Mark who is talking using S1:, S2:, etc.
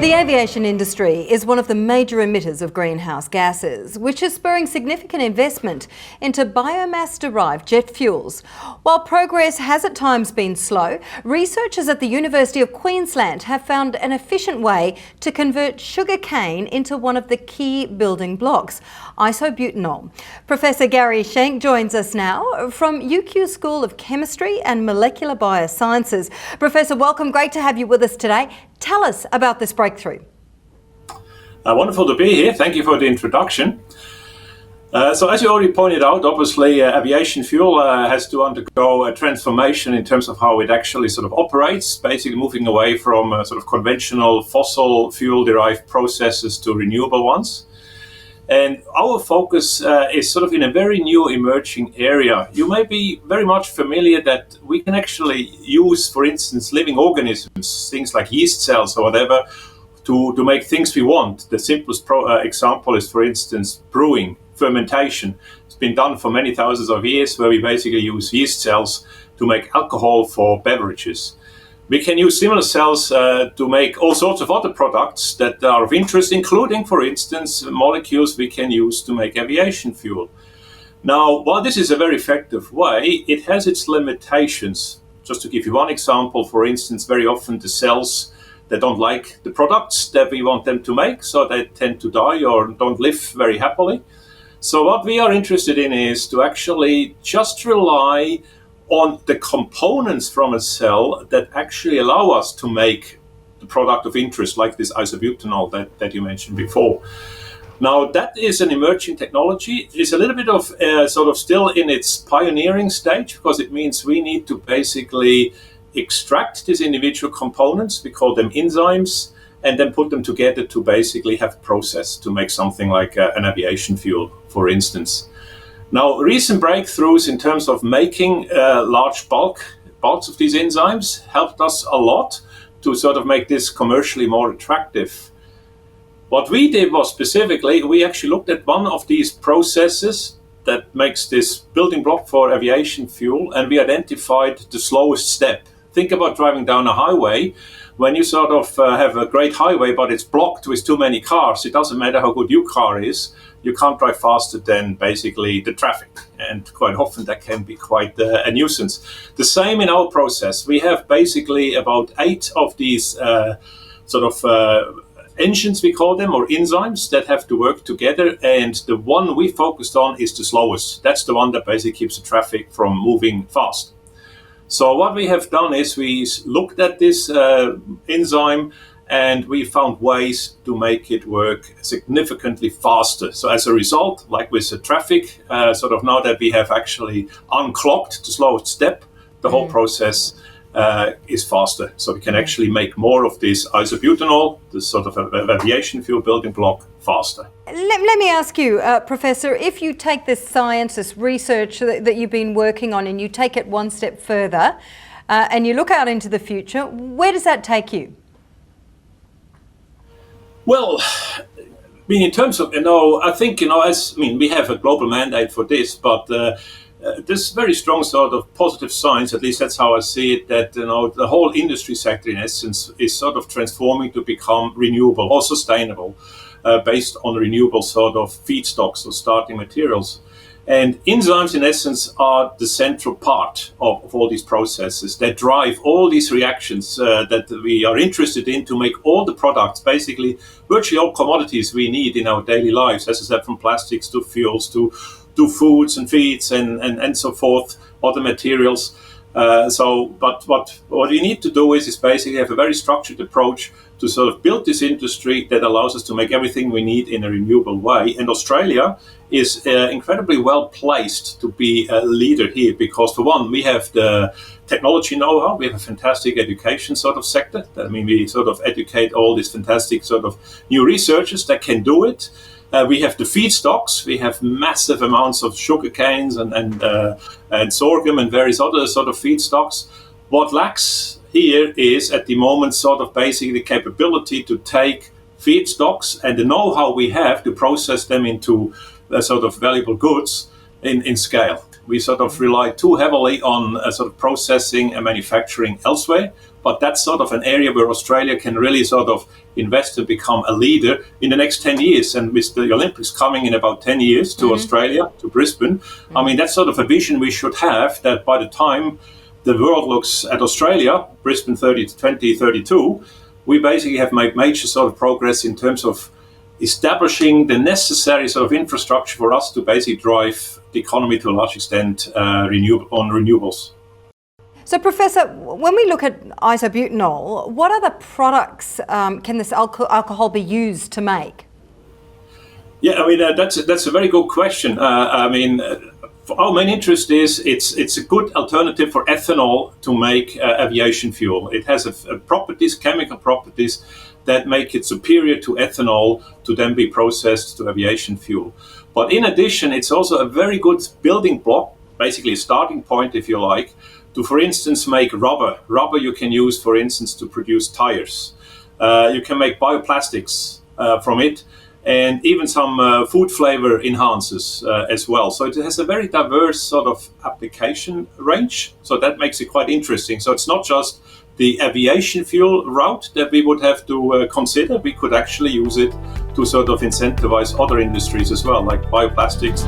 S1: The aviation industry is one of the major emitters of greenhouse gases, which is spurring significant investment into biomass-derived jet fuels. While progress has at times been slow, researchers at the University of Queensland have found an efficient way to convert sugarcane into one of the key building blocks, isobutanol. Professor GARY SCHENK joins us now from UQ School of Chemistry and Molecular Biosciences. Professor, welcome. Great to have you with us today. Tell us about this breakthrough.
S2: Wonderful to be here. Thank you for the introduction. So as you already pointed out, obviously aviation fuel has to undergo a transformation in terms of how it actually sort of operates, basically moving away from sort of conventional fossil fuel derived processes to renewable ones. And our focus is sort of in a very new emerging area. You may be very much familiar that we can actually use, for instance, living organisms, things like yeast cells or whatever, to make things we want. The simplest example is, for instance, brewing, fermentation. It's been done for many thousands of years, where we basically use yeast cells to make alcohol for beverages. We can use similar cells to make all sorts of other products that are of interest, including, for instance, molecules we can use to make aviation fuel. Now, while this is a very effective way, it has its limitations. Just to give you one example, for instance, very often the cells that don't like the products that we want them to make, so they tend to die or don't live very happily. So what we are interested in is to actually just rely on the components from a cell that actually allow us to make the product of interest, like this isobutanol that you mentioned before. Now, that is an emerging technology. It's a little bit of sort of still in its pioneering stage, because it means we need to basically extract these individual components, we call them enzymes, and then put them together to basically have a process to make something like an aviation fuel, for instance. Now, recent breakthroughs in terms of making large bulks of these enzymes helped us a lot to sort of make this commercially more attractive. What we did was specifically, we actually looked at one of these processes that makes this building block for aviation fuel, and we identified the slowest step. Think about driving down a highway. When you sort of have a great highway, but it's blocked with too many cars, it doesn't matter how good your car is, you can't drive faster than basically the traffic. And quite often that can be quite a nuisance. The same in our process. We have basically about 8 of these engines, we call them, or enzymes that have to work together. And the one we focused on is the slowest. That's the one that basically keeps the traffic from moving fast. So what we have done is we looked at this enzyme, and we found ways to make it work significantly faster. So as a result, like with the traffic, now that we have actually unclogged the slowest step, the whole process is faster. So we can actually make more of this isobutanol, this sort of aviation fuel building block, faster.
S1: Let me ask you, Professor, if you take this science, this research that you've been working on, and you take it one step further, and you look out into the future, where does that take you?
S2: Well, in terms of, I think, we have a global mandate for this, but there's very strong sort of positive signs, at least that's how I see it, that, the whole industry sector, in essence, is sort of transforming to become renewable or sustainable, based on renewable sort of feedstocks or starting materials. And enzymes, in essence, are the central part of all these processes that drive all these reactions that we are interested in to make all the products, basically virtually all commodities we need in our daily lives, as I said, from plastics to fuels to foods and feeds and so forth, other materials. But what we need to do is basically have a very structured approach to sort of build this industry that allows us to make everything we need in a renewable way. And Australia is incredibly well placed to be a leader here, because for one, we have the technology know-how, we have a fantastic education sort of sector. We sort of educate all these fantastic sort of new researchers that can do it. We have the feedstocks. We have massive amounts of sugar canes and sorghum and various other sort of feedstocks. What lacks here is, at the moment, sort of basically the capability to take feedstocks and the know-how we have to process them into sort of valuable goods in scale. We sort of rely too heavily on sort of processing and manufacturing elsewhere. But that's sort of an area where Australia can really sort of invest and become a leader in the next 10 years. And with the Olympics coming in about 10 years to Australia, to Brisbane, I mean, that's sort of a vision we should have, that by the time the world looks at Australia, Brisbane 2032, we basically have made major sort of progress in terms of establishing the necessary sort of infrastructure for us to basically drive the economy to a large extent on renewables.
S1: So, Professor, when we look at isobutanol, what other products can this alcohol be used to make?
S2: Yeah, I mean, that's a very good question. I mean, our main interest is it's a good alternative for ethanol to make aviation fuel. It has chemical properties that make it superior to ethanol to then be processed to aviation fuel. But in addition, it's also a very good building block, basically a starting point, if you like, to, for instance, make rubber. Rubber you can use, for instance, to produce tires. You can make bioplastics from it, and even some food flavor enhancers as well. So it has a very diverse sort of application range. So that makes it quite interesting. So it's not just the aviation fuel route that we would have to consider. We could actually use it to sort of incentivize other industries as well, like bioplastics.